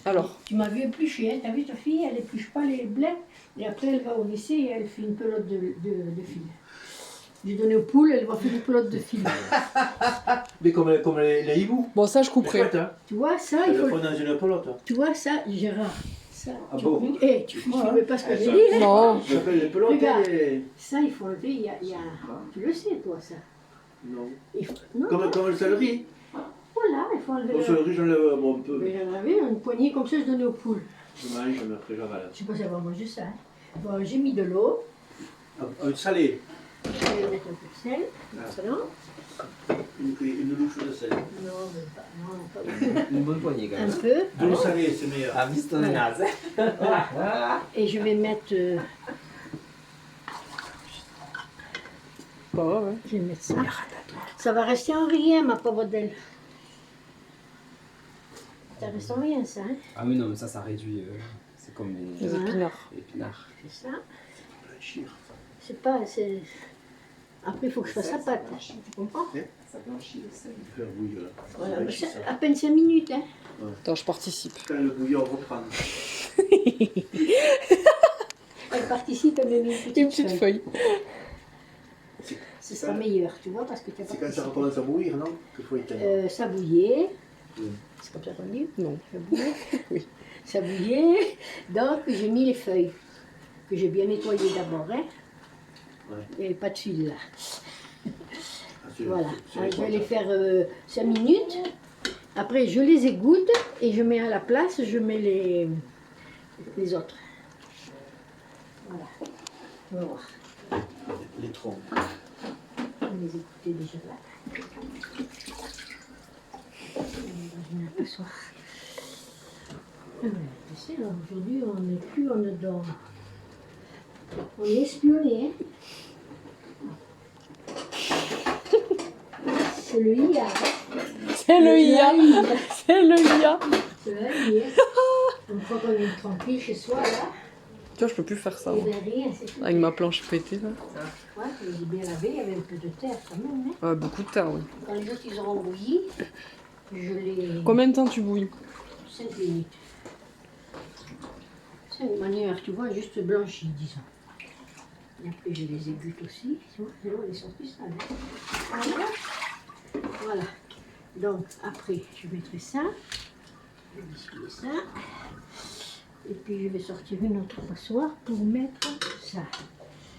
Alors. Tu m'as vu éplucher, hein. T'as vu ta fille, elle épluche pas les blés. Et après, elle va au lycée et elle fait une pelote de fil. J'ai donné aux poules, elle va faire une pelote de fil. Mais comme les hiboux. Bon, ça, je couperai. Chouette, hein. Tu vois, ça, Elle il le faut... font dans une pelote. Tu vois, ça, Gérard, ça, Ah tu bon? tu filmes pas ce que Eh, j'ai ça. dit, hein. Non. Ça s'appelle les pelotes. Regarde. Et... Ça, il faut enlever, il y a... Tu le sais, toi, ça. Non. Il faut... Non, Comme le céleri. voilà, il faut enlever Au céleri, j'enlève un peu. Mais j'en avais une poignée comme ça, je donnais aux poules. Je mange, après j'avale. Je sais pas si elle va manger ça, hein. Bon, j'ai mis de l'eau. Un salé. Je vais mettre un peu de sel, maintenant. Une louche de sel. Non, mais pas... Non, pas Une bonne poignée quand un même. peu. De l'eau salée, c'est meilleur. Ah, viste ton Voilà. naze. Et je vais mettre... Bah ouais. Je vais mettre ça. Ça va rester en rien, ma pauvre d'elle. Ça reste en rien, ça, hein. Ah oui, non, mais ça réduit. C'est comme Les Ouais. épinards. les épinards. C'est ça. Blanchir. C'est pas... c'est... Après, il faut que je fasse la pâte. Tu comprends? Ça blanchit le sel. Faire bouillir là. Voilà, mais c'est à peine 5 minutes, hein. Attends, je participe. Quand le bouillon reprend. Elle participe, elle met une Une petite petite feuille. feuille. Ce sera meilleur, tu vois, parce que tu as C'est quand ça participé. recommence à bouillir, non? Qu'il faut éteindre. Ça bouillait. Oui. C'est comme ça qu'on dit? Non. Ça bouillait. Oui. Ça bouillait. Donc, j'ai mis les feuilles. Que j'ai bien nettoyées d'abord, hein. Ouais. Il n'y avait pas de fil, là. Ah, c'est- Voilà. c'est Alors, je vais les les faire 5 minutes. Après, je les égoutte et je mets à la place, je mets les autres. Voilà. On va voir. Les troncs. On va les écouter déjà là. On est dans une passoire. Tu sais, là, aujourd'hui, on n'est plus en dedans. On est espionné, hein. C'est le IA. C'est le IA. IA. C'est le IA. C'est le IA. Une fois qu'on est tranquille chez soi, là, Tu vois, je peux plus faire ça. il moi. n'y avait rien. C'est tout. Avec ma planche pétée, là. Ouais, j'ai bien lavé, il y avait un peu de terre quand même. Hein. Ouais, beaucoup de terre, oui. Quand les autres ils auront bouilli, je les. Combien de temps tu bouilles? 5 minutes. C'est une manière, tu vois, juste blanchie, disons. Et après, je les égoutte aussi. Tu vois, l'eau elle est sortie sale. Hein. Voilà. Voilà. Donc, après, je mettrai ça. Je vais essuyer ça. Et puis, je vais sortir une autre passoire pour mettre ça.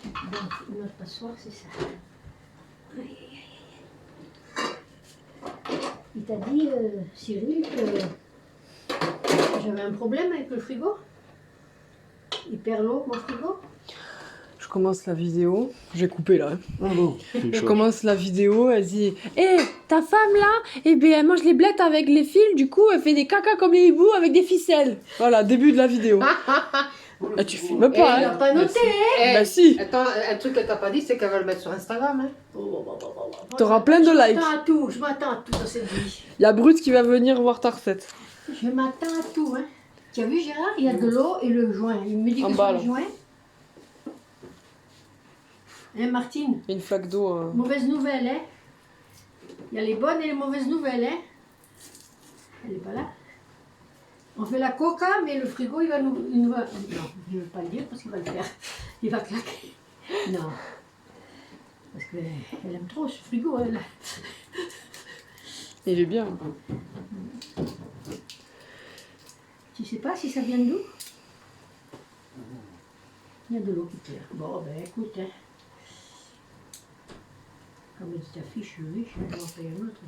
Donc, une autre passoire, c'est ça. Aïe, aïe, aïe. Il t'a dit, Cyril, que j'avais un problème avec le frigo? Il perd l'eau, mon frigo? Je commence la vidéo. J'ai coupé là. hein. Ah bon. Je commence la vidéo, elle dit hé, ta femme là, eh bien, elle mange les blettes avec les fils, du coup, elle fait des caca comme les hiboux avec des ficelles. Voilà, début de la vidéo. Ah, tu filmes Elle pas, n'a hein? pas noté, hein? Bah si, Attends, un truc qu'elle t'a pas dit, c'est qu'elle va le mettre sur Instagram. Hein. t'auras plein de likes. Je m'attends à tout dans cette vie. Il y a Brut qui va venir voir ta recette. Je m'attends à tout, hein. Tu as vu, Gérard, il y a de l'eau et le joint. Il me dit En que bas, c'est là. le joint. Hein, Martine? Une flaque d'eau. Mauvaise nouvelle, hein? Il y a les bonnes et les mauvaises nouvelles, hein? Elle n'est pas là. On fait la coca, mais le frigo, il va nous... Non, je ne veux pas le dire parce qu'il va le faire. Il va claquer. Non. Parce qu'elle aime trop ce frigo, elle. Il est bien. Tu sais pas si ça vient d'où? Il y a de l'eau qui tire. Bon, ben écoute, hein. Comme dit ta fille, je suis riche, je vais en payer un autre.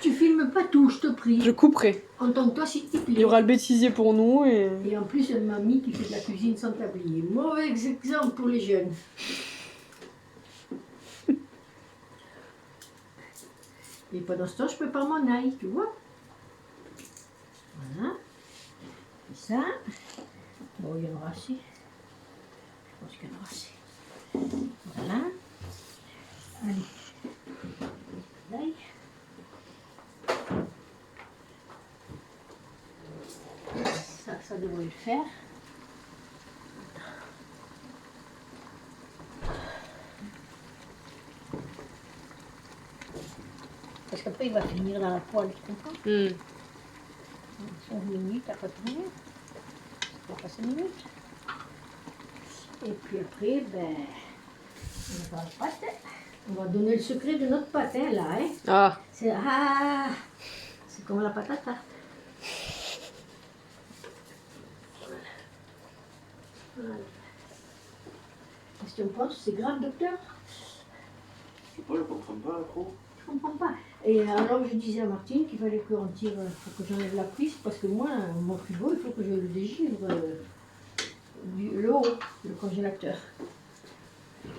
Tu filmes pas tout, je te prie. Je couperai. Entends-toi s'il te plaît. Il y aura le bêtisier pour nous et... Et en plus, une mamie qui fait de la cuisine sans tablier. Mauvais exemple pour les jeunes. Et pendant ce temps, je prépare mon ail, tu vois. Voilà. Et ça. Bon, il y en aura assez. Je pense qu'il y en aura assez. Voilà. Allez. L'ail. Ça devrait le faire. Parce qu'après, après, il va finir dans la poêle, tu comprends? 5 minutes, après tout. Pour pas 5 minutes. Et puis après, ben, on va faire la pâte. On va donner le secret de notre pâte, hein, là. Hein. Ah, C'est comme la pâte à tarte. Voilà. Qu'est-ce que tu en penses? C'est grave, docteur? Je sais pas, je comprends pas trop. Je comprends pas. Et alors je disais à Martine qu'il fallait qu'on tire, faut que j'enlève la prise, parce que moi, mon frigo, il faut que je le dégivre, le haut, le congélateur.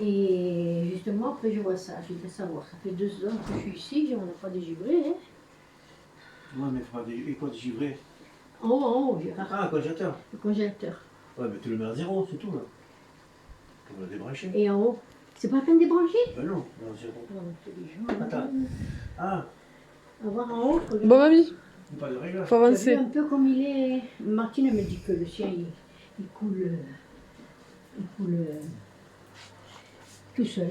Et justement, après je vois ça, je voudrais savoir, ça fait 2 ans que je suis ici, on n'a pas dégivré, hein. Ouais, mais il faudra il faut dégivrer. En haut, Gérard, Ah, un congélateur. le congélateur. Ouais, mais tu le mets à 0, c'est tout là. On va le débrancher. Et en haut, c'est pas la peine de débrancher? Ben non, à 0. Attends. Ah, Avoir en haut, faut bon mamie, pas de réglage. faut Tu as vu avancer. un peu comme il est. Martine elle me dit que le sien il coule, tout seul.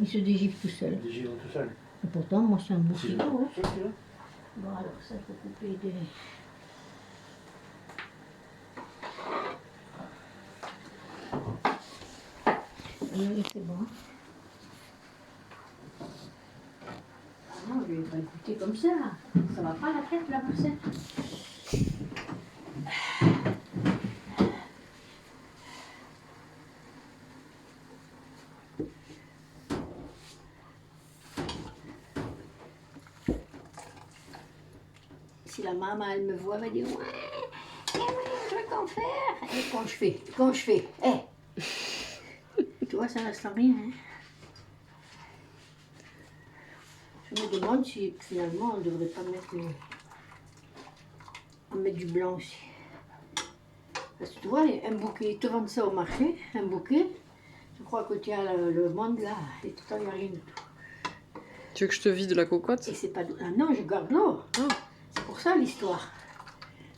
Il se dégivre tout seul. Dégivre tout seul. Et pourtant, moi c'est un beau C'est frigo. Hein. celui-là. Bon alors ça il faut couper des. C'est bon. Ah non, je vais pas goûter comme ça. Ça va pas la tête la recette. Si la maman elle me voit, elle va dire ouais, je vais qu'en faire. Et quand je fais, tu vois, ça reste en rien. Hein. Je me demande si finalement on ne devrait pas mettre, du blanc aussi. Parce que tu vois, un bouquet, ils te vendent ça au marché, un bouquet. Je crois que tu as le monde là, et tout il n'y a rien du tout. Tu veux que je te vide la cocotte? Et c'est pas. Ah non, je garde l'eau. Ah. C'est pour ça l'histoire.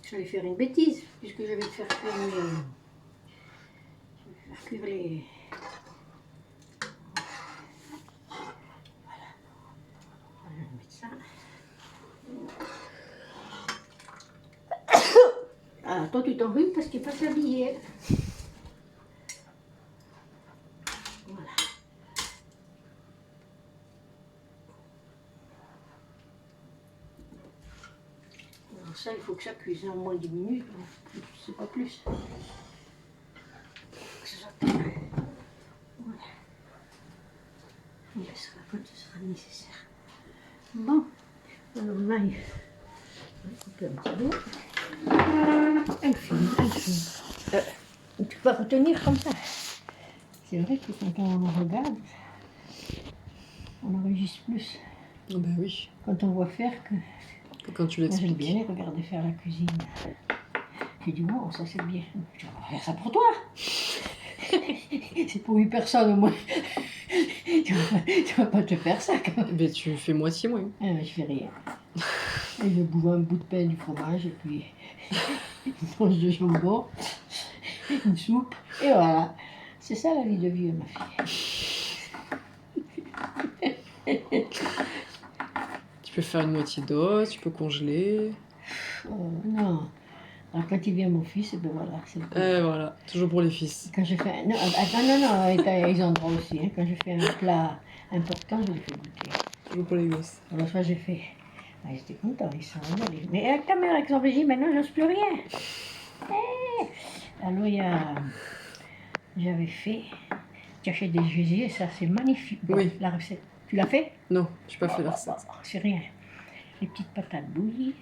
Je vais faire une bêtise, puisque je vais te faire cuire les. Je vais faire cuire les. Voilà. Je vais mettre ça. Ah, toi tu t'en rhumes parce qu'il n'est pas habillé. Voilà. Alors ça, il faut que ça cuise en moins 10 minutes, c'est pas plus. Que ce soit bien. Voilà. On laissera quand ce sera nécessaire. Bon, alors là, il faut couper un petit bout. Elle filme. Tu peux retenir comme ça. C'est vrai que quand on regarde, on enregistre plus. Ah bah oui, Quand on voit faire que. quand tu Moi, j'aime l'expliques. bien les regarder faire la cuisine. J'ai dit, wow, ça c'est bien. Tu vas pas faire ça pour toi. C'est pour 8 personnes au moins. Tu vas pas te faire ça quand même. Mais tu fais moitié moins. Je fais rien. Et je bouffe un bout de pain, du fromage, et puis une tranche de jambon, une soupe, et voilà. C'est ça la vie de vieux, ma fille. Tu peux faire une moitié d'os, tu peux congeler. Non. Alors quand il vient mon fils, et ben voilà. C'est Voilà, toujours pour les fils. quand je fais. Non, attends, non, ils ont droit aussi. Hein. Quand je fais un plat important, je le fais goûter. Toujours pour les gosses. Alors ça, j'ai fait. Ah, j'étais content, ils sont régalés. Mais avec ta mère, avec son régime, maintenant, j'ose plus rien. Alors, j'avais fait. Tu achètes des gésiers, ça, c'est magnifique. Bon, Oui. la recette. Tu l'as fait? Non, je n'ai pas fait la recette. C'est rien. Les petites patates bouillies,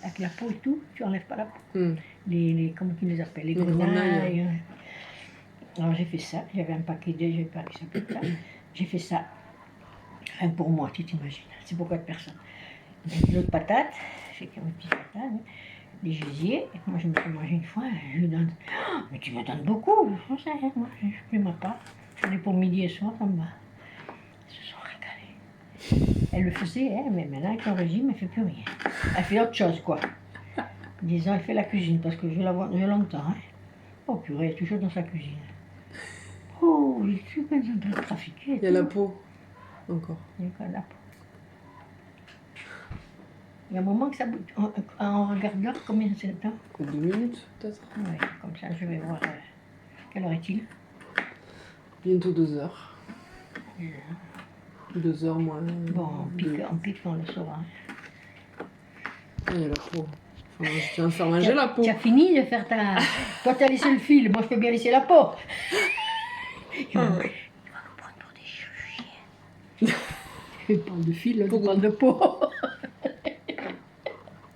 avec la peau et tout, tu enlèves pas la peau. Comment tu les appelles? Les grenailles. Alors, j'ai fait ça. J'avais un paquet d'œufs, j'ai pas ça peut être ça. J'ai fait ça. Rien pour moi, tu t'imagines. C'est pour 4 personnes. L'autre patate, j'ai fait mes petites patates, hein, les gésiers. Et moi, je me suis mangé une fois, je lui donne. Oh, mais tu me donnes beaucoup. Je sais, moi, je fais ma part. Je l'ai pour midi et soir, ça me va. Ils se sont régalés. Elle le faisait, hein, mais maintenant, avec le régime, elle ne fait plus rien. Elle fait autre chose, quoi. Disons, elle fait la cuisine, parce que je l'entends. Hein. Oh, purée, elle est toujours dans sa cuisine. Oh, je suis pas en train de trafiquer. Il y a la peau, encore. Il y a encore la peau. Il y a un moment que ça bouge. On regarde l'heure, combien c'est le temps? 2 minutes, peut-être. Oui, comme ça, je vais voir. Quelle heure est-il? Bientôt 2 heures. 2 heures moins. Bon, deux. on pique, on le saura. Ah, il y a la peau. Enfin, je tiens à faire manger la peau. Tu as fini de faire ta. Toi, tu as laissé le fil, moi, je peux bien laisser la peau. Il va nous prendre pour des chirurgiens. Il parle de fil, là, tu parles de peau.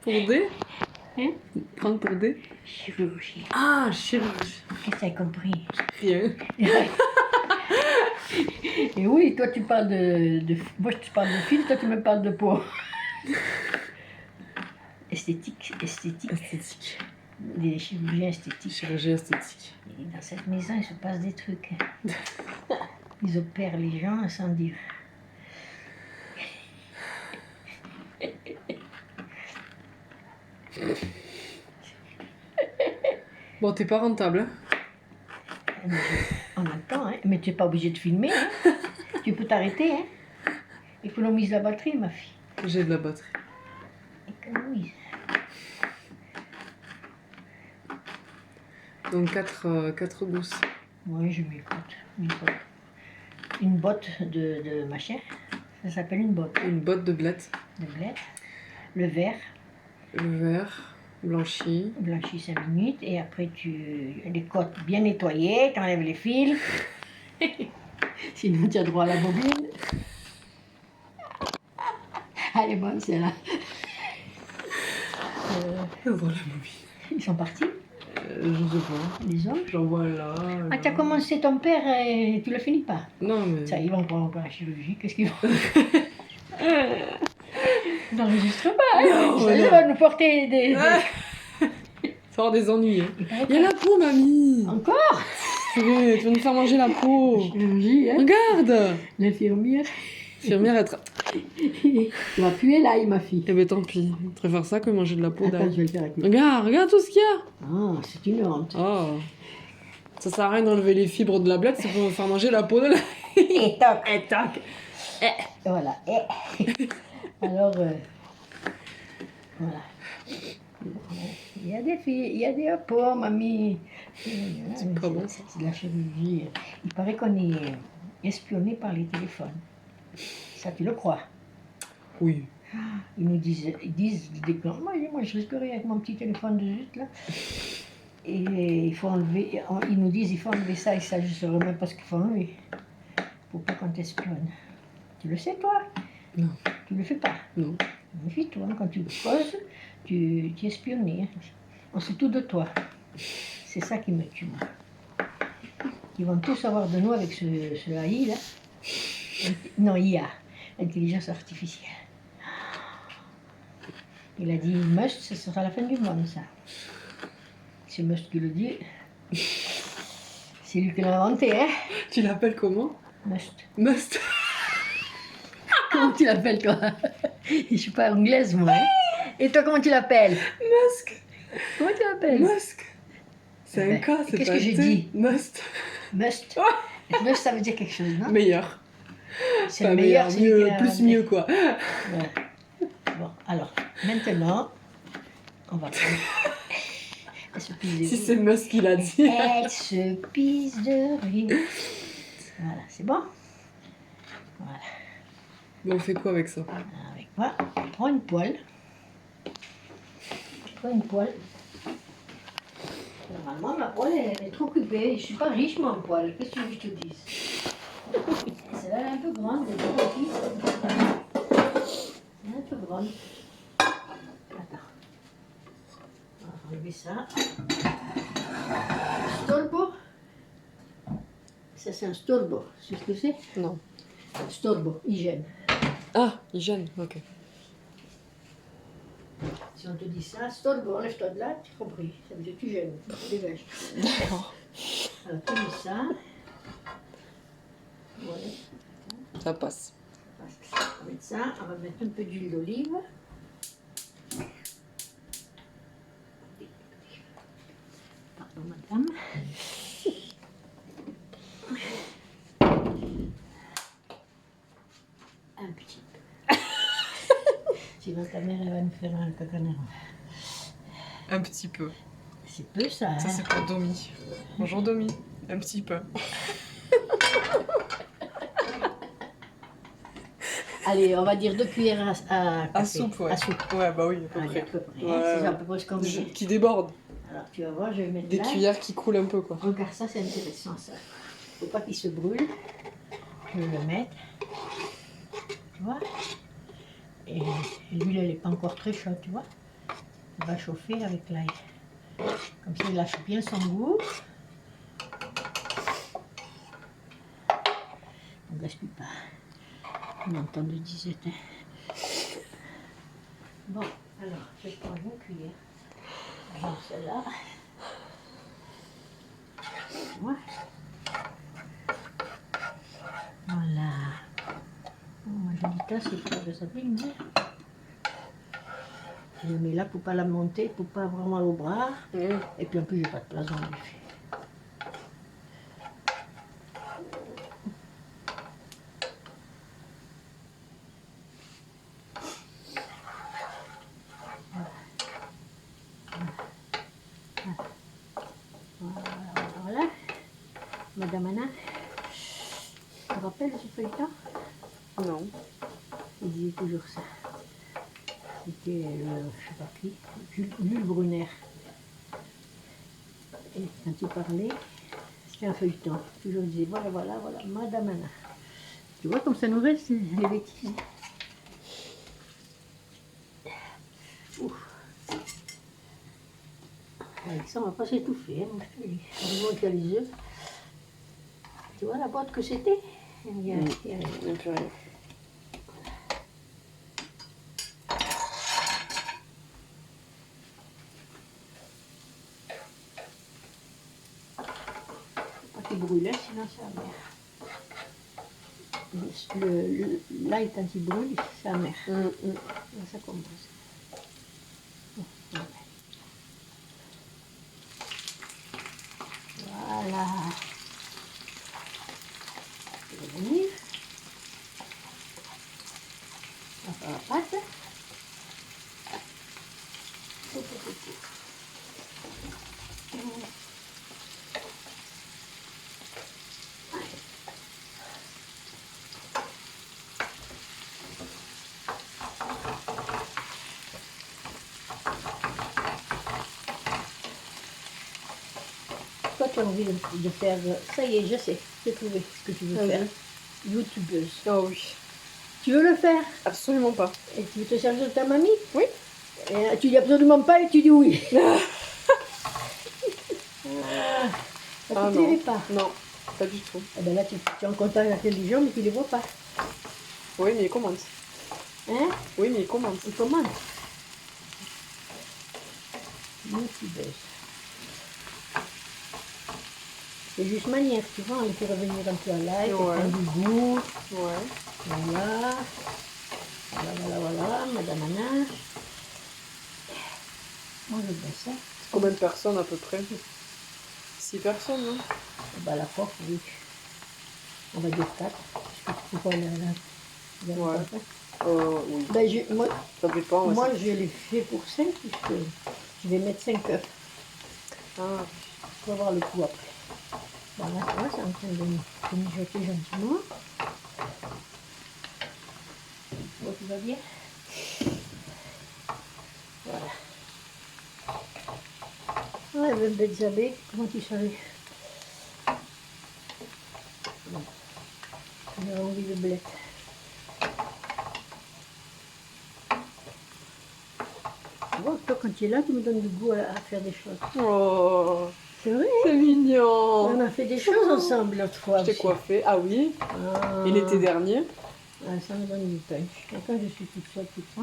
Pour des Hein? Prendre pour des Chirurgien. Ah, chirurgie. Qu'est-ce que tu as compris? Rien. Et oui, toi, tu parles de. Moi, je te parle de fil, toi, tu me parles de peau. Esthétique. Esthétique. Des chirurgiens esthétiques. Chirurgie esthétique. Et dans cette maison, il se passe des trucs. Ils opèrent les gens sans dire. Bon, t'es pas rentable, hein? En même temps, hein. Mais tu n'es pas obligé de filmer. Hein. Tu peux t'arrêter. Hein. Économise la batterie, ma fille. J'ai de la batterie. Économise. Donc 4 gousses. Oui, je m'écoute. Une botte de machin. Ça s'appelle une botte Une botte de blettes. de blé. Le verre, Le verre blanchi. blanchi 5 minutes. Et après, les côtes bien nettoyées. Tu enlèves les fils. Sinon, tu as droit à la bobine. Elle est bonne, celle-là. Voilà, Ils sont partis, je sais pas. les hommes. J'en vois là. Ah, tu as commencé ton père et tu le finis pas. Non, mais. Ça, ils vont prendre encore la chirurgie. Qu'est-ce qu'ils vont Ils n'enregistrent pas. Hein. Non, Ça, ils non. vont nous porter des... Ça va avoir des ennuis. Hein. Il paraît Il y a la peau, mamie. Encore Purée, tu vas nous faire manger la peau. Chirurgie, hein. Regarde. L'infirmière. Infirmière, être. Tu vas puer l'ail, ma fille. Eh ben tant pis. Je préfère ça que manger de la peau Attends, je d'ail. vais le faire avec moi. Regarde tout ce qu'il y a. Ah, c'est une honte. Oh. Ça sert à rien d'enlever les fibres de la blette, c'est pour faire manger la peau de la. Et toc. Et tac. Voilà. Alors, voilà. Il y a des filles, il y a des peaux, mamie. C'est pas bon, ça. C'est de la chirurgie. Il paraît qu'on est espionné par les téléphones. Ça, tu le crois? Oui. Ils disent moi je risque rien avec mon petit téléphone de juste là. Et il faut enlever, ils nous disent il faut enlever ça et ça, je ne saurais même pas ce qu'il faut enlever. Pour pas qu'on t'espionne. Tu le sais toi? Non. Tu le fais pas? Non. Méfie-toi, quand tu poses, tu es espionné. Hein. On sait tout de toi. C'est ça qui me tue. Moi. Ils vont tout savoir de nous avec ce AI là. Non, IA, intelligence artificielle. Il a dit Musk, ce sera la fin du monde, ça. C'est Musk qui le dit. C'est lui qui l'a inventé, hein? Tu l'appelles comment? Musk. Must. Comment tu l'appelles, toi? Je suis pas anglaise, moi. Hein? Et toi, comment tu l'appelles? Musk. Comment tu l'appelles? Musk. C'est un Ben, cas, c'est qu'est-ce pas que j'ai un T. dit? Must. Musk. Musk, ça veut dire quelque chose, non? Meilleur. C'est Pas le meilleur, c'est lui mieux, qui l'a plus inventé. mieux quoi. Ouais. Bon, alors, maintenant, on va prendre. Elle se pisse de Si rire. c'est Musk qui l'a dit. Elle se pisse de rire. Voilà, c'est bon? Voilà. Bon, on fait quoi avec ça? Avec moi, je prends une poêle. Normalement, ma poêle, elle est trop occupée. Je suis pas riche, moi, en poêle. Qu'est-ce que tu veux que je te dise? Celle-là, elle est un peu grande, elle est petite. Elle est un peu grande. Attends. On va enlever ça. Storbo. Ça, c'est un storbo. Tu sais ce que c'est? Non. Storbo, hygiène. Ah, hygiène, ok. Si on te dit ça, storbo, enlève-toi de là, tu as compris. Ça veut dire que tu gênes, tu dégage. D'accord. Alors, tu mets ça. Voilà. Ça passe. On va mettre ça, on va mettre un peu d'huile d'olive. Pardon, madame. Un petit peu. Tu Maintenant, ta mère, elle va nous faire un cacanero. Un petit peu. C'est peu ça, Ça, hein. c'est pour Domi. Bonjour Domi. Un petit peu. Allez, on va dire 2 cuillères à À café. soupe, ouais. À soupe. Ouais, bah oui, à peu Allez, près. à peu près. Ouais, Hein, c'est ouais. à peu près ce qu'on met. Qui déborde. Alors, tu vas voir, je vais mettre Des là. cuillères qui coulent un peu, quoi. Regarde, ça, c'est intéressant, ça. Faut pas qu'il se brûle. Je vais le mettre. Tu vois? Et l'huile, elle n'est pas encore très chaude, tu vois? On va chauffer avec l'ail. Comme ça, il lâche bien son goût. On ne gaspille pas. On entend de disette. Hein. Bon, alors, je prends une cuillère. Genre celle-là. Ouais. Voilà. Moi, je dis ça, c'est pour que ça brille, mais... Je la mets là pour pas la monter, pour pas avoir mal au bras. Et puis en plus, j'ai pas de place dans le buffet. Voilà. Madame Anna, tu te rappelles ce feuilleton? Non. Il disait toujours ça. C'était, je sais pas qui, Jules Brunner. Et quand il parlait, c'était un feuilleton. Toujours il disait voilà, voilà, voilà, Madame Anna. Tu vois comme ça nous reste les bêtises. Ouf. Avec ça, on va pas s'étouffer, hein, moi, je te dis. Heureusement qu'il y a les œufs. Tu vois la boîte que c'était? Il y a plus rien. pas qu'il brûle, hein, sinon c'est amer. L'ail, quand il brûle, c'est amer. Là, ça commence. Voilà. Je vais venir. On va faire la pâte. Toi, tu as envie de faire... Ça y est, je sais, j'ai trouvé ce que tu veux faire. Youtubeuse. Oh oui. Tu veux le faire? Absolument pas. Et tu veux te servir de ta mamie? Oui. Et tu dis absolument pas et tu dis oui. Ça Ah te non. plairait pas? Non, pas du tout. Eh ben là, tu es en contact avec les gens, mais tu les vois pas. Oui, mais il commande. Hein? Oui, mais il commande. Et comment? Youtubeuse. C'est juste manière, tu vois, on les fait revenir un peu à l'ail, pour Ouais. prendre du goût. Ouais. Voilà. Voilà, Madame Anna. Moi, je baisse, hein. Combien de personnes à peu près? 6 personnes, non? Bah, la porte, oui. On va dire 4. Parce que tu vois, là, Ouais. Oui. Ben, moi, Ça dépend. Ouais, moi je l'ai fait pour 5, puisque je vais mettre 5 œufs. Ah. On va voir le coup après. Bon, là, tu vois, c'est en train de mijoter gentiment. Bon, tout va bien. Voilà. Ouais, ben, Betzabe, comment tu savais? Bon. J'ai envie de blette. Tu vois, toi, quand tu es là, tu me donnes du goût à faire des choses. Oh, C'est vrai? c'est mignon. On a fait des choses ensemble l'autre fois. Je t'ai aussi. coiffé. Ah oui. Ah. Et l'été dernier. Ah, ça me donne du punch. Et quand je suis toute seule, tout ça,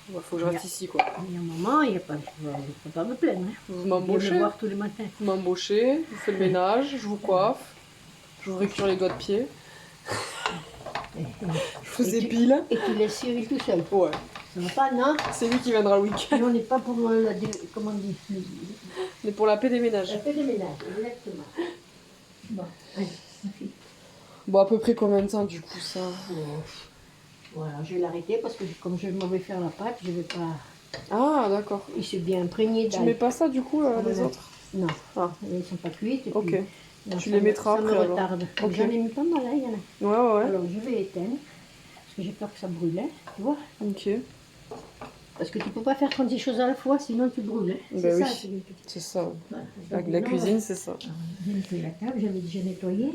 Bah, faut que je reste ici, quoi. il y a un moment, il n'y a pas, je ne peux pas me plaindre. Hein. Vous Je viens m'embauchez. me voir tous les matins. Vous m'embauchez. Je vous fais le ménage. Je vous coiffe. Je vous récure les doigts de pied. Et Je vous épile. tu laisses Cyril tout seul. Ouais. Ça va pas, non? C'est lui qui viendra le week-end. Nous, on n'est pas pour comment on dit, Mais pour la paix des ménages. la fait des ménages, exactement. Bon, allez, ma fille. Bon, à peu près combien de temps, du coup, ça? Voilà, je vais l'arrêter parce que comme je m'en vais faire la pâte, je vais pas... Ah, d'accord. Il s'est bien imprégné Tu d'ail. mets pas ça du coup, les Ouais. autres? Non, Ah, ils sont pas cuites. et ok. puis, non, Tu ça les me- mettras ça me après, alors. retarde. Ok. J'en ai mis pas mal, hein, il y en a. Ouais, ouais, ouais. Alors je vais éteindre parce que j'ai peur que ça brûle, hein, tu vois. Ok. Parce que tu peux pas faire 30 choses à la fois, sinon tu brûles. Hein. Bah oui. ça. C'est ça. Voilà. La, Donc, la maintenant, cuisine, c'est ça. J'ai nettoyé la table, j'avais déjà nettoyé.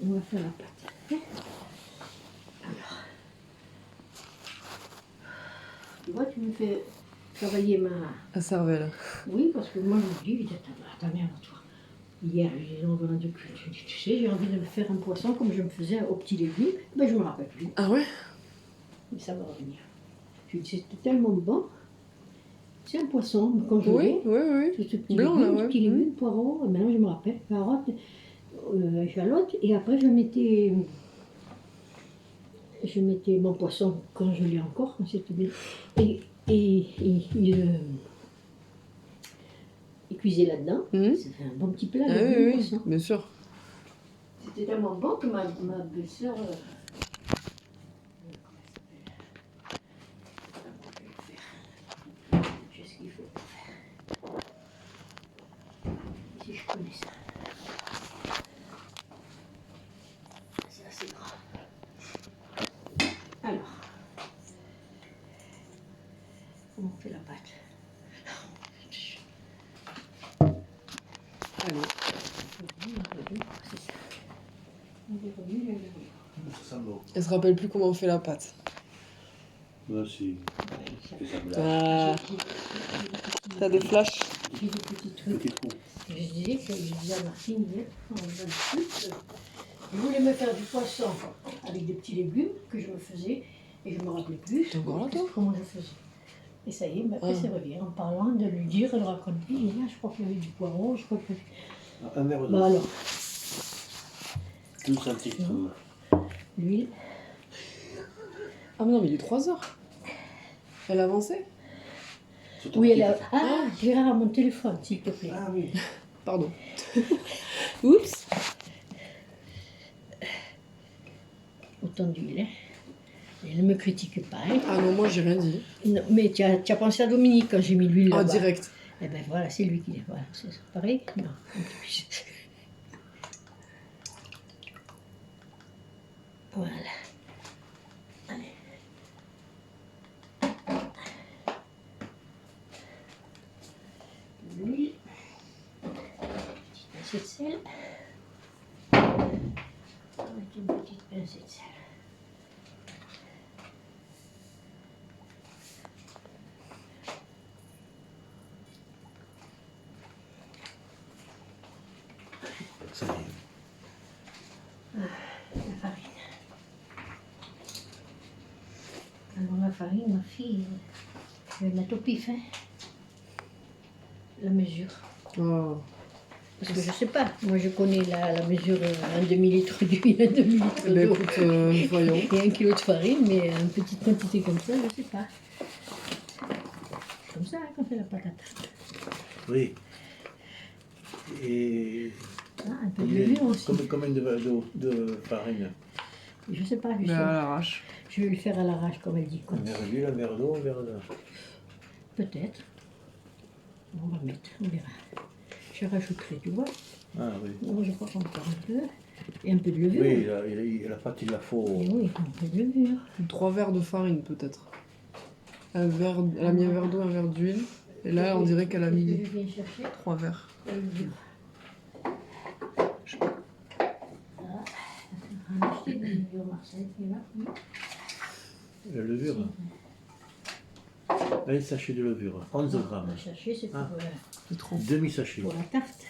On va faire la pâte. Ok. Alors. Tu vois, tu me fais travailler ma... La cervelle. Oui, parce que moi je me dis, ta mère, toi. Hier, j'ai envie de tu sais, j'ai envie de me faire un poisson comme je me faisais aux petits légumes. Ben, je me rappelle plus. Ah ouais? Mais ça va revenir. Je lui dis, c'était tellement bon. C'est un poisson congelé. Oui, oui, oui. C'est ce petit Blanc, légume, là, ouais. petits légumes, poireaux. Maintenant, je me rappelle. Carottes, échalotes. Et après, je mettais mon poisson congelé encore. C'était bien. Et il cuisait là-dedans. Mhm. C'était un bon petit plat. Ah légumes, oui, oui, poisson. bien sûr. C'était tellement bon que ma belle-sœur... J'ai ce qu'il faut pour faire. Si je connais ça. C'est assez grand. Alors. On fait la pâte. Allez. C'est ça. On est revenu, on est revenu. Ça sent bon. Elle se rappelle plus comment on fait la pâte. Moi aussi. Ouais, C'est ça, blague. Ah, t'as des flashs. j'ai des petits trucs. Petit coup. Je disais que je disais à Martine, hier, on va le truc, je voulais me faire du poisson avec des petits légumes que je me faisais et je me rappelais plus T'es encore là, toi? comment je faisais. Et ça y est, après Ah. ça revient en parlant de lui dire, elle raconte, oui, là, je crois qu'il y avait du poireau, je crois que... Un verre d'eau. Bah alors, 12 centilitres. l'huile, Ah mais non, mais il est 3 heures. Elle a avancé? C'est ton oui, elle petit- a... Ah, Gérard, mon téléphone, s'il te plaît. Ah oui. Pardon. Oups. Autant d'huile, hein. Et ne me critique pas, hein. Ah non, moi j'ai rien dit. Non, mais tu as pensé à Dominique quand j'ai mis l'huile Ah, là-bas. direct. Eh ben voilà, c'est lui qui est. Voilà, c'est pareil. Non. Voilà. Allez. L'huile. Petite pincée de sel. Avec une petite pincée de sel. Ça y est. La farine. Alors la farine, ma fille, je vais mettre au pif, hein. La mesure. Oh. Parce que je sais pas, moi je connais la mesure, un demi-litre d'huile, un demi-litre Eh ben d'eau écoute, voyons. et 1 kilo de farine, mais une petite quantité comme ça, je sais pas. C'est comme ça hein, qu'on fait la patate. Oui. Et Ah, un peu de levure aussi. combien de farine? Je sais pas, je, Mais sais. à l'arrache. Je vais le faire à l'arrache comme elle dit. Quoi. Un verre d'huile, un verre d'eau, un verre de... Peut-être. On va mettre, on verra. Je rajouterai, tu vois. Ah oui. Moi je crois encore un peu. Et un peu de levure. Oui, la pâte, il la faut. Et oui, un peu de levure. 3 verres de farine peut-être. Elle a mis un verre d'eau, un verre d'huile. Et là, on dirait qu'elle a Je mis viens chercher 3 verres. la levure. Voilà. On a acheté de la levure Marseille, qui est là. Oui. La levure. Un sachet de levure, 11 On grammes. a cherché, c'est pour, Ah. C'est trop. Demi-sachet. pour la tarte.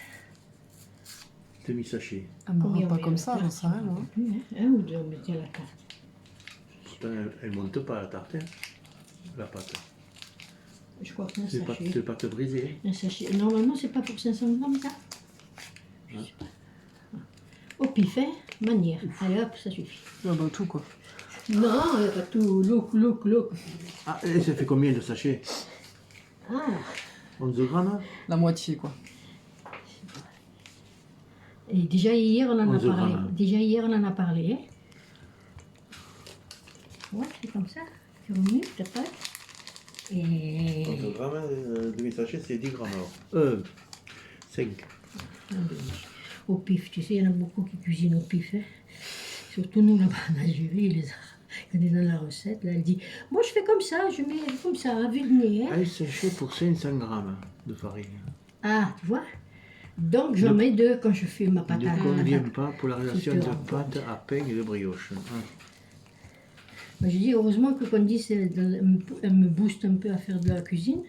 Demi-sachet. Elle me Combien rend on pas met à comme la ça, tarte, j'en sais rien, je me moi. rappelle plus, hein. Un ou deux on mettait à la tarte. Elle ne monte pas la tarte, hein, la pâte. Je crois qu'un C'est pas, sachet. c'est pâte brisée. Un sachet. Normalement, c'est pas pour 500 grammes, ça. Je sais pas. Au pif, hein, manière. Allez hop, ça suffit. Ah bah tout quoi. Non, il n'y a pas tout. Look. Ah, et ça fait combien de sachets? Ah, 11 grammes? La moitié quoi. et déjà hier, on en a 11 parlé. grammes. Déjà hier, on en a parlé. Hein. Ouais, c'est comme ça. Tu remues ta pâte. Et... Donc le gramme, demi-sachet, c'est 10 grammes alors. 5. Au pif, tu sais, il y en a beaucoup qui cuisinent au pif. Hein. Surtout nous là-bas en Algérie, quand on est dans la recette, là, elle dit moi je fais comme ça, je mets comme ça, à vue de nez. Hein. Un sachet pour 500 grammes de farine. Ah, tu vois. Donc j'en mets 2 quand je fais ma Il pâte à ne convient pas pour la réalisation de Structurant. pâte à pain et de brioche. Moi, je dis heureusement que Candice elle me booste un peu à faire de la cuisine.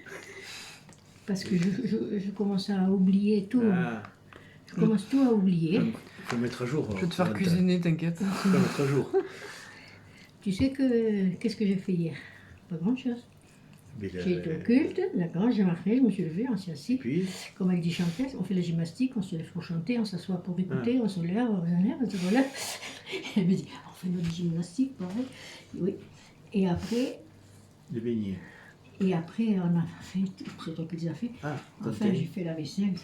Parce que je commence à oublier tout. Ah, Je commence tout à oublier. il faut mettre à jour. Je vais te faire cuisiner, t'inquiète. Il faut mettre à jour. Tu sais que qu'est-ce que j'ai fait hier? Pas grand-chose. J'ai été au culte, d'accord, j'ai marché, je me suis levée, on s'est assis. Puis, Comme elle dit chanter, on fait la gymnastique, on se lève pour chanter, on s'assoit pour écouter, on se lève, on se relève. Elle me dit, on fait notre gymnastique, pareil. Oui. Et après, les beignets. on a fait, c'est toi qui les as fait. Ah, Enfin, j'ai fait la vaisselle.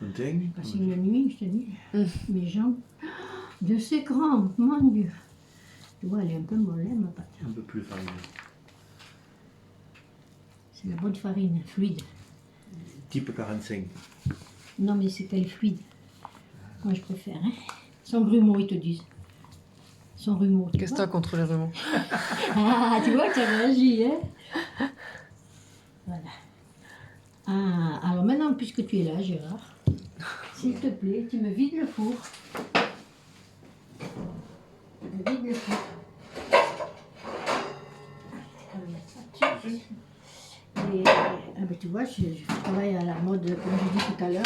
Tontin. J'ai passé une nuit, je te dis. Mes jambes, de ces crampes, mon Dieu. Tu vois, elle est un peu molle, hein, ma pâte. Un peu plus farineux. C'est la bonne farine, fluide. Type 45. Non, mais c'est qu'elle est fluide. Moi, je préfère. Hein. Sans grumeaux, ils te disent. Sans grumeaux. tu Qu'est-ce que vois. t'as contre les rhumes? Ah, tu vois, tu as réagi, hein. Voilà. Ah, alors maintenant, puisque tu es là, Gérard, s'il te plaît, tu me vides le four. Tu me vides le four. On va mettre ça dessus. Et, ah ben, tu vois, je travaille à la mode, comme j'ai dit tout à l'heure.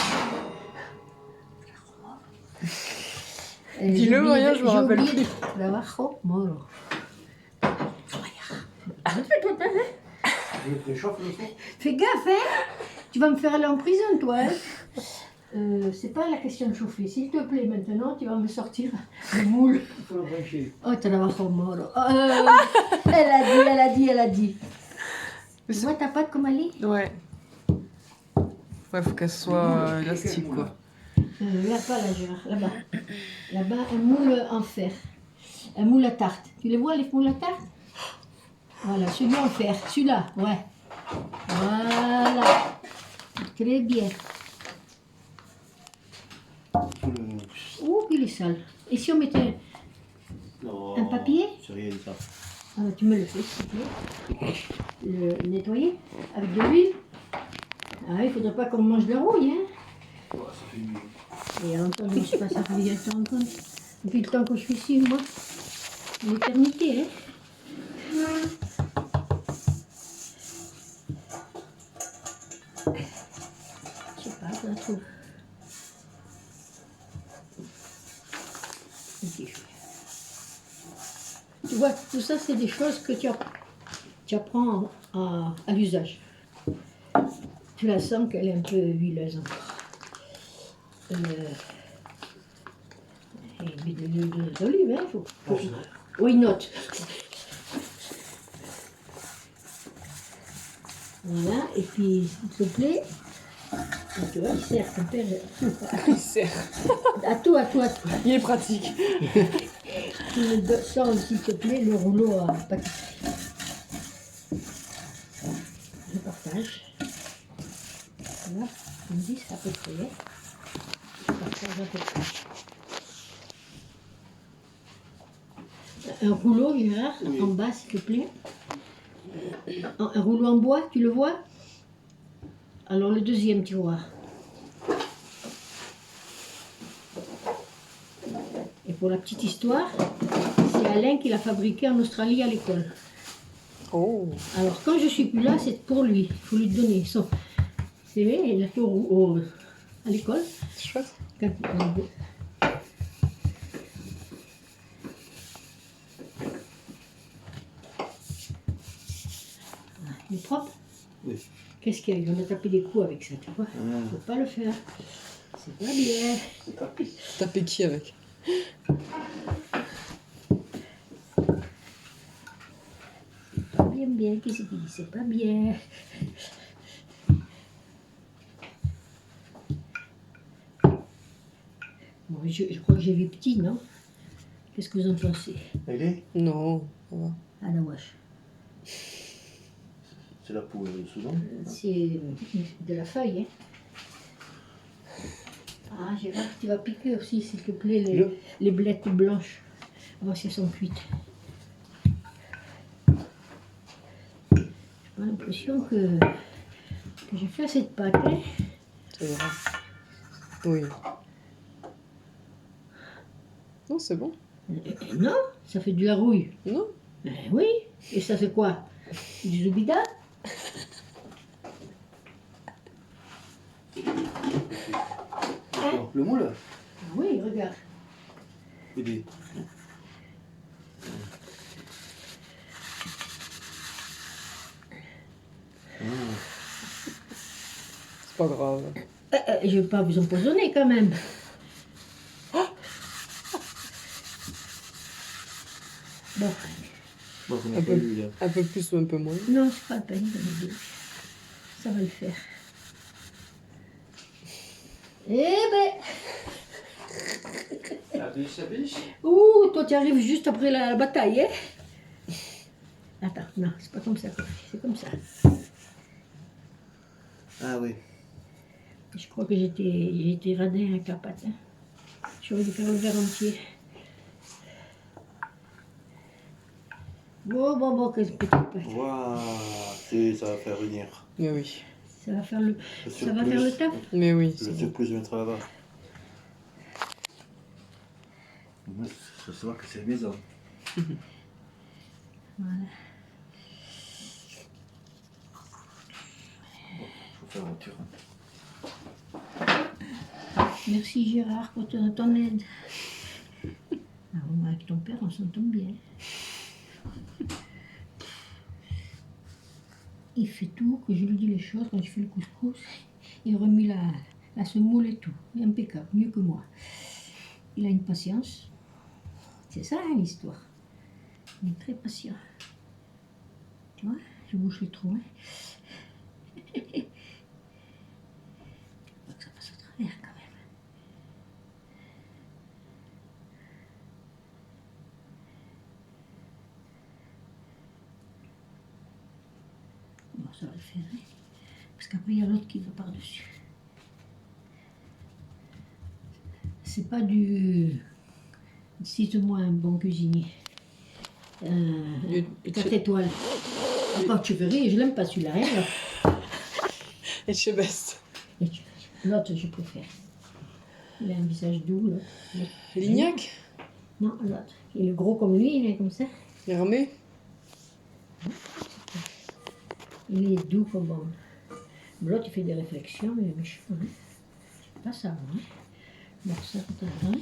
Dis-le, Maria, je me rappelle plus. D'avoir moro. Je le préchauffe le four. Fais gaffe, hein. Tu vas me faire aller en prison, toi. Hein. C'est pas la question de chauffer. S'il te plaît, maintenant, tu vas me sortir le moule. Il faut le brancher. Oh, tu vas avoir moro. Elle a dit. Tu vois ta pâte comme elle est? Ouais. Ouais, faut qu'elle soit élastique, quoi. Là, pas là, Gérard. Là-bas. Là-bas, un moule en fer. Un moule à tarte. Tu les vois, les moules à tarte? Voilà, celui en fer. Celui-là, ouais. Voilà. Très bien. Ouh, il est sale. Et si on mettait Non, un papier? c'est rien de ça. Tu me le fais, s'il te plaît. Le nettoyer avec de l'huile. Ah, il faudrait pas qu'on mange de la rouille, hein. Ouais, ça fait mieux. Et il y a longtemps que je ne suis pas servi, tu te rends compte? Depuis le temps que je suis ici, moi. L'éternité, hein. Je sais pas, je la trouve. Ok. Tu vois, tout ça, c'est des choses que tu apprends à l'usage. Tu la sens qu'elle est un peu huileuse encore. Et de l'huile d'olive, hein, faut. Why not? Voilà, et puis, s'il te plaît, tu vois, il sert, ton père. Il sert. À toi. Il est pratique. Tu me sors, s'il te plaît, le rouleau à pâtisserie. Je partage. Voilà, on me dit, c'est à peu près. Hein. Je partage à peu près. Un rouleau, Gérard, en bas, s'il te plaît. Un rouleau en bois, tu le vois? Alors le deuxième, tu vois. Et pour la petite histoire, c'est Alain qui l'a fabriqué en Australie à l'école. Oh. Alors quand je suis plus là, c'est pour lui. Il faut lui donner son. C'est vrai, il a fait à l'école. C'est chouette. Il est propre? Oui. Qu'est-ce qu'il y a? On a tapé des coups avec ça, tu vois. Faut pas le faire. C'est pas bien. Taper qui avec? Pas bien. Qu'est-ce qu'il dit? C'est pas bien. Bon, je crois que j'ai vu petit, non? Qu'est-ce que vous en pensez? Elle est Non, ça va. à la wash. C'est la poudre de Soudan. C'est de la feuille. Hein. Ah, Gérard, tu vas piquer aussi, s'il te plaît, les blettes blanches. Voir si elles sont cuites. J'ai l'impression que j'ai fait assez de pâte. Hein. Ça ira. Oui. Non, c'est bon. Non, ça fait de la rouille. Non. Oui, et ça c'est quoi? Du zoubida? Le moule. Ah oui, regarde. Bébé. C'est pas grave. Je vais pas vous empoisonner quand même. Bon, Bon, on a Un pas peu. vu là. Un peu plus ou un peu moins. non, c'est pas la peine de me dire. Ça va le faire. Eh ben, La biche, la biche. ouh, toi tu arrives juste après la bataille, hein? Attends, non, c'est pas comme ça, c'est comme ça. Ah oui. Je crois que j'étais radin avec la pâte. Hein. J'aurais dû faire le verre entier. Bon, que petite pâte. Waouh, ça va faire venir. Mais oui. Ça va faire le, Le ça va faire le taf. Mais oui. Le c'est bon. surplus, je mettrai là-bas. Moi, je sais que c'est maison. Voilà. Bon, faut faire la voiture. Merci Gérard pour ton aide. Ah, moi, avec ton père, on s'entend bien. Il fait tout, que je lui dis les choses quand je fais le couscous. Il remet la semoule et tout. Il est impeccable, mieux que moi. Il a une patience. C'est ça hein, l'histoire. Il est très patient. Tu vois, je bouge les trous. Hein. Faut que ça passe au travers quand même. Bon, ça va le faire. Hein. Parce qu'après, il y a l'autre qui va par-dessus. C'est pas du... Cite-moi un bon cuisinier. 4 étoiles. Pas que tu verrais, je l'aime pas celui-là. Hein, Et chez Best. l'autre, je préfère. Il a un visage doux, là. Lignac. Non, l'autre. Il est gros comme lui, il est comme ça. Hermé. Il est doux comme bon. L'autre, il fait des réflexions, mais il est méchant. Hein. C'est pas ça, hein. Bon, ça, peut-être, hein.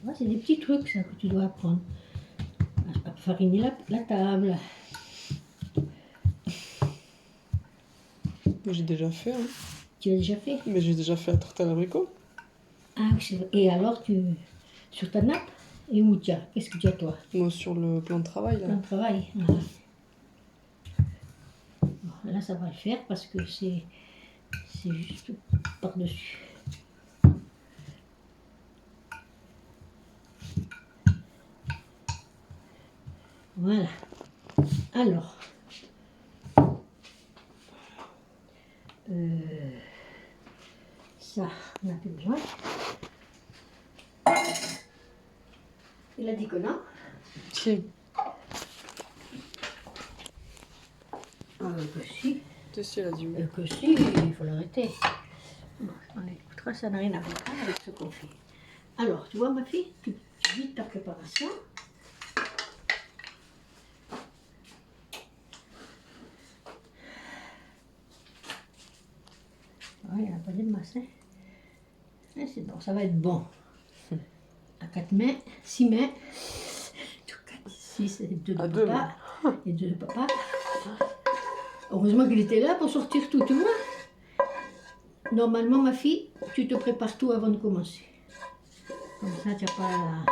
Ouais, c'est des petits trucs, ça, que tu dois apprendre. À fariner la table. J'ai déjà fait. Hein. Tu l'as déjà fait? Mais j'ai déjà fait la tarte à l'abricot. Ah, oui, c'est vrai. Et alors, sur ta nappe? Et où tu as? Qu'est-ce que tu as, toi? Moi, sur le plan de travail, là. Plein de travail. Voilà. Bon, là, ça va le faire parce que c'est juste par-dessus. Voilà. Alors. Ça, on n'a plus besoin. Il a dit que non. Qui? Que si. Si, elle a dit oui. Que si, il faut l'arrêter. Bon, on écoutera, ça n'a rien à voir avec ce qu'on fait. Alors, tu vois ma fille, tu vides ta préparation. Il n'y en a pas de masse. Hein. C'est bon, ça va être bon. À 4 mains, 6 mains. 6 et 2 de À deux papa. Et 2 de papa. Heureusement qu'il était là pour sortir tout, tu vois. Normalement, ma fille, tu te prépares tout avant de commencer. Comme ça, tu n'as pas la...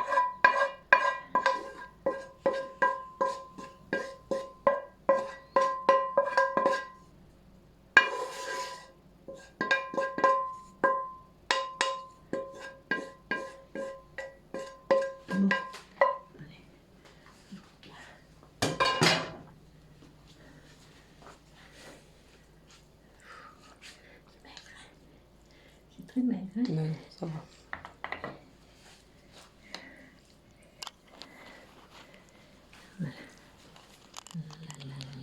maigre. Hein. Non, ça va.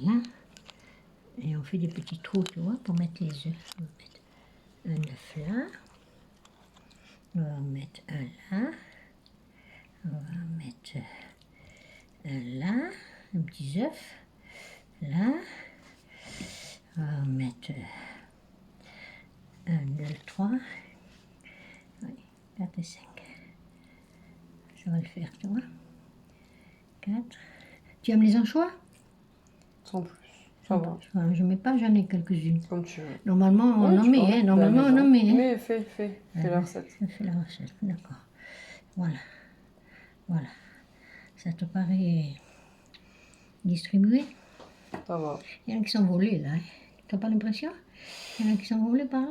Là. Et on fait des petits trous, tu vois, pour mettre les œufs. On va mettre un œuf là. On va en mettre un là. On va en mettre un là. Un petit œuf. Là. On va en mettre 1, 2, 3. Oui, 4 et 5. Ça va le faire, tu vois. 4. Tu aimes les anchois? Sans plus. Ça va. Enfin, je mets pas, j'en ai quelques-unes. Comme tu veux. Normalement, on Ouais, en tu met, peux hein. à Normalement, la on en maison. met, hein. Mais fais la recette. Je fais la recette, d'accord. Voilà. Voilà. Ça te paraît distribué? Ça va. Il y en a qui sont volés, là. Hein. T'as pas l'impression? Il y en a qui sont volés par là?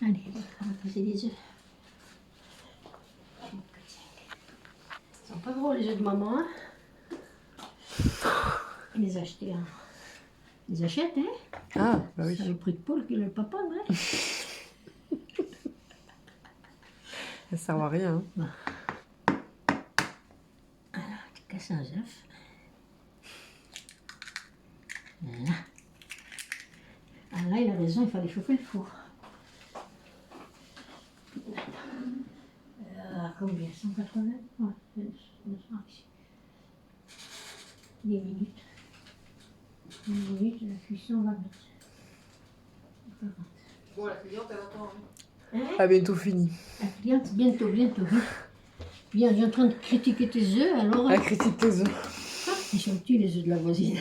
Allez, on va passer les œufs. Ils sont pas gros, les œufs de maman, hein? On les a achetés, hein. Ils les achètent, hein? Ah, bah oui. C'est le prix de Paul qui est le papa, hein? Ça sert à rien. Hein. Alors, tu casses un œuf. Voilà. Ah là, il a raison, il fallait chauffer le four. Combien? 180? Ouais, le soir ici. 10 minutes. 10 minutes, la cuisson va mettre. 40. Bon, la cliente, elle attend. Hein. Ah, bientôt fini. La cliente, bientôt. Bien, j'ai en train de critiquer tes œufs, alors. La critique tes œufs. Ils sont petits, les œufs de la voisine.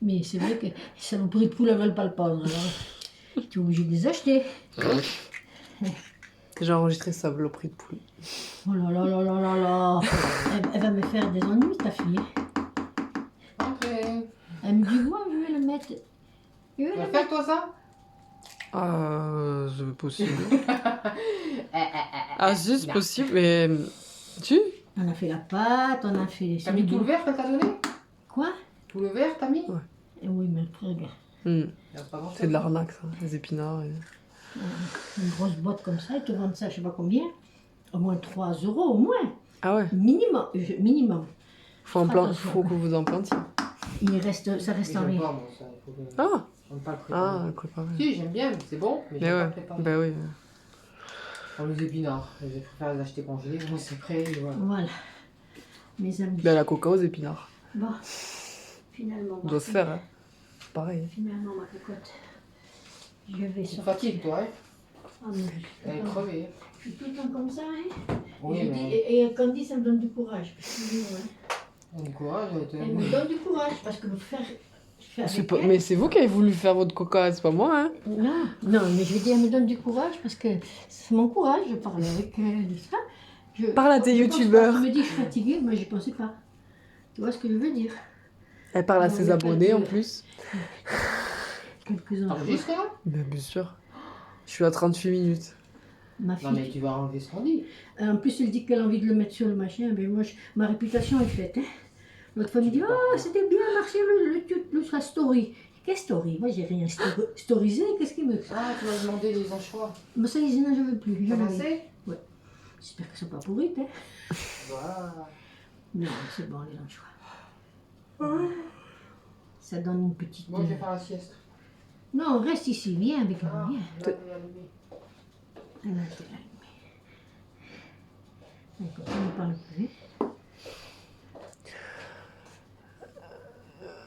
Mais c'est vrai que les saloperies de poule, elles veulent pas le prendre. Alors, tu es obligé de les acheter. J'ai enregistré ça au prix de poule. Oh là là là là là là. Elle va me faire des ennuis, ta fille. Ok. Elle me dit, moi, je vais le mettre. Je vais Tu le vas mettre. faire toi ça? C'est possible. Ah, si, c'est possible, mais. Tu? On a fait la pâte, on a fait... T'as mis tout le verre qu'elle t'a donné? Quoi? Tout le verre, t'as mis? Eh oui, mais après, regarde. Hmm. Il y a pas grand-chose. C'est de l'arnaque, ça. Les épinards. Et... Une grosse boîte comme ça, ils te vendent ça, je sais pas combien. Au moins 3 €, au moins. Ah ouais. Minimum. Minimum. Attention. Faut que vous en plantiez. Il reste, ça Mais reste en j'aime rien. pas, moi, ça. Il faut que... Ah! J'aime pas le préparer. Ah, préparé. Si, j'aime bien, mais c'est bon, mais Mais j'aime pas ouais. le préparer. Bah oui. Comme les épinards. Je préfère les acheter congelés, moi c'est prêt, et voilà. Voilà. Mes amis. Bah, la coca aux épinards. Bon. Finalement. Ça doit se faire, hein. Pareil. Finalement, ma cocotte. Je vais Tu te sortir. fatigues, toi, hein? Ah, mais Elle est crevée. je suis tout le temps comme ça, hein. Oui, Et je mais... dis- et Candy, ça me donne du courage. Parce que, ouais, On courage, elle me donne du courage parce que faire. C'est pas... Mais c'est vous qui avez voulu faire votre coca, c'est pas moi, hein. Non, non, mais je veux dire, elle me donne du courage parce que c'est mon courage. Je parle avec de ça. Parle à tes je pense youtubeurs. pas. Tu me dis que je suis fatiguée, moi je pensais pas. Tu vois ce que je veux dire? Elle parle à Non, ses mais abonnés en quelques- plus. Quelques-uns. T'enregistres là? Mais bien sûr. Je suis à 38 minutes. Ma fille. Non, mais tu vas enlever ce qu'on dit. En plus, elle dit qu'elle a envie de le mettre sur le machin. Mais moi, ma réputation est faite. Hein. L'autre fois, elle me dit, oh, c'était bien marché la story. Quelle story? Moi, j'ai rien storisé. Qu'est-ce qu'il me... Ah, tu m'as demandé les anchois. Mais ça, ils disent, non, je veux plus. T'as J'en ai. lancé? J'espère qu'elles sont pas pourrites. Hein. Voilà. Non, c'est bon, les anchois. Ça donne une petite... Moi, je vais faire la sieste. Non, reste ici. Viens avec moi. Ah, Viens. là, il est allumé. Ah, là, t'es là. D'accord, on ne parle plus.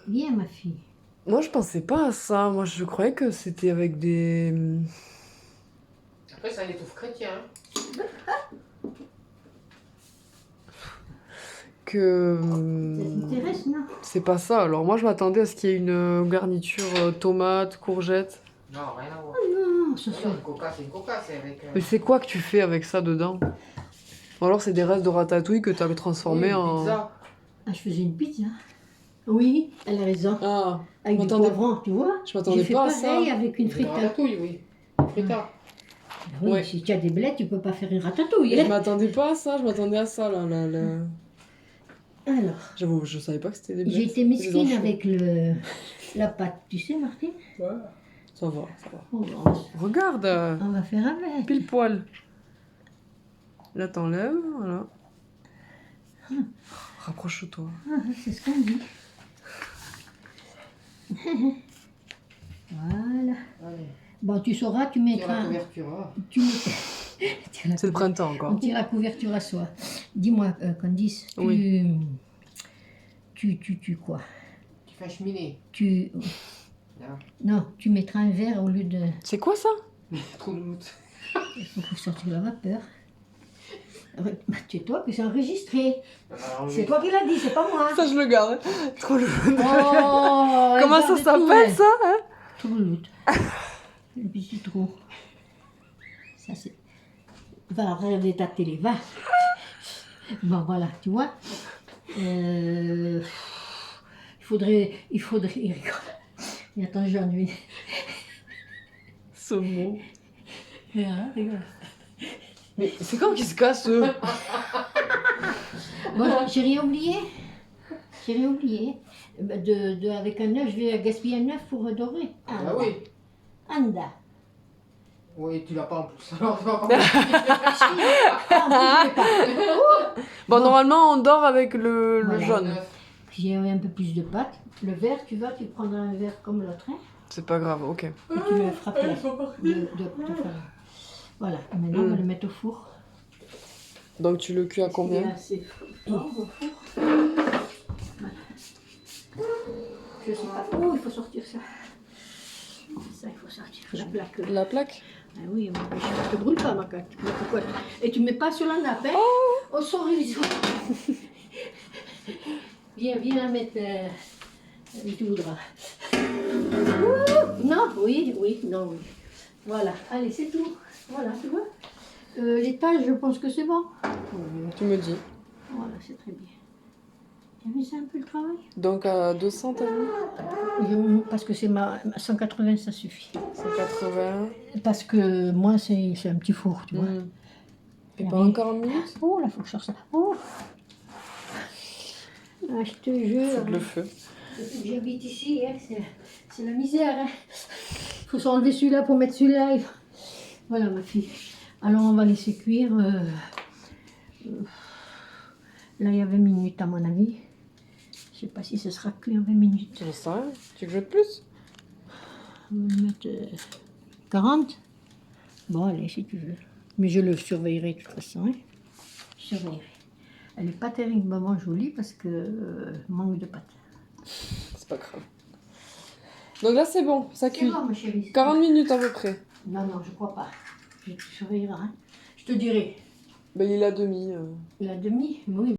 Viens, ma fille. Moi, je pensais pas à ça. Moi, je croyais que c'était avec des... Après, ça étouffe chrétien. Hein. Que... Ça t'intéresse, non? C'est pas ça. Alors moi, je m'attendais à ce qu'il y ait une garniture tomate, courgette. Non, rien à voir. Non, ça Non, fait... une coca, c'est une coca, c'est avec. Mais c'est quoi que tu fais avec ça dedans? Ou alors c'est des restes de ratatouille que tu as transformé Oui, une en... pizza. Ah, je faisais une pizza. Oui, elle a raison. Ah, Avec du m'attendais- poivron, tu vois? je m'attendais J'ai fait pas à ça. pareil avec une Une frita. ratatouille, oui. Une frita. Oui, Ouais. si tu as des blettes, tu peux pas faire une ratatouille. Je Hein? m'attendais pas à ça, je m'attendais à ça là. Alors, J'avoue, je savais pas que c'était des blettes. j'ai été C'était des mesquine anchois. avec la pâte. Tu sais, Martine? Ça va, ça va. Oh, on va- Regarde, on va faire avec. pile poil. Là, t'enlèves, voilà. Rapproche-toi. Ah, c'est ce qu'on dit. Voilà. Allez, Bon, tu sauras, tu tire la mettras... couverture. Hein. Tu mets- Tire la C'est le printemps On encore. tire la couverture à soi. Dis-moi, Candice, Oui. tu quoi? Tu fais un cheminée. Tu... Là. Non, tu mettras un verre au lieu de... C'est quoi ça? Trop de mousse. Il faut sortir la vapeur. C'est toi que c'est enregistré. C'est toi qui l'as dit, c'est pas moi. Ça, je le garde. Trop le. Oh, Comment ça regarde s'appelle tout, ça hein? Trop lourd. Le petit trou. Ça c'est... Va regarder ta télé, va. Bon voilà, tu vois. Il faudrait... Il rigole. Mais attends, j'ennuie. Ce mot. Rigole. Mais c'est quand qu'il se casse eux? Bon, j'ai rien oublié. J'ai rien oublié. Avec un œuf, je vais gaspiller un œuf pour redorer. Ah oui. Anda. Oui, tu l'as pas en plus. Alors, Bon, normalement, on dort avec le Voilà. jaune. J'ai un peu plus de pâte. Le verre, tu vas, tu prendras un verre comme l'autre, hein, C'est pas grave, ok. et tu le frappes là. Voilà, maintenant on va le mettre au four. Donc tu le cuis à C'est combien? assez fort au four. Voilà. Je sais pas. Oh, il faut sortir ça. Ça, il faut sortir la plaque. La plaque? Ah oui, mais je te brûle pas ma carte. Pourquoi? Et tu mets pas sur la nappe, hein? Oh, sorry. Viens la mettre où tu voudras. Ouh, non, oui, non, oui. Voilà, allez, c'est tout. Voilà, tu vois. L'étage, je pense que c'est bon. Tu me dis. Voilà, c'est très bien. Tu as vu ça un peu le travail? Donc à 200, t'as vu? Parce que c'est ma 180, ça suffit. 180. Parce que moi, c'est un petit four, tu vois. Et pendant 40 minutes? Oh, là, faut que je sorte ça. Oh! Ah, je te jure. C'est le feu. Depuis que j'habite ici, hein, c'est la misère. Hein. Faut s'enlever celui-là pour mettre celui-là. Voilà, ma fille. Alors, on va laisser cuire. Là, il y a 20 minutes, à mon avis. Je sais pas si ce sera cuit en 20 minutes. Je sais rien. Tu veux que je jette plus? On va mettre 40. Bon, allez, si tu veux. Mais je le surveillerai de toute façon. Hein. Je surveillerai. Elle n'est pas terriblement jolie parce que manque de pâte. C'est pas grave. Donc là, c'est bon, ça C'est cuit. bon, ma chérie. 40 minutes à peu près. Non, je crois pas. Tu surveilleras. Hein. Je te dirai. Ben, il est à demi. La demi, oui.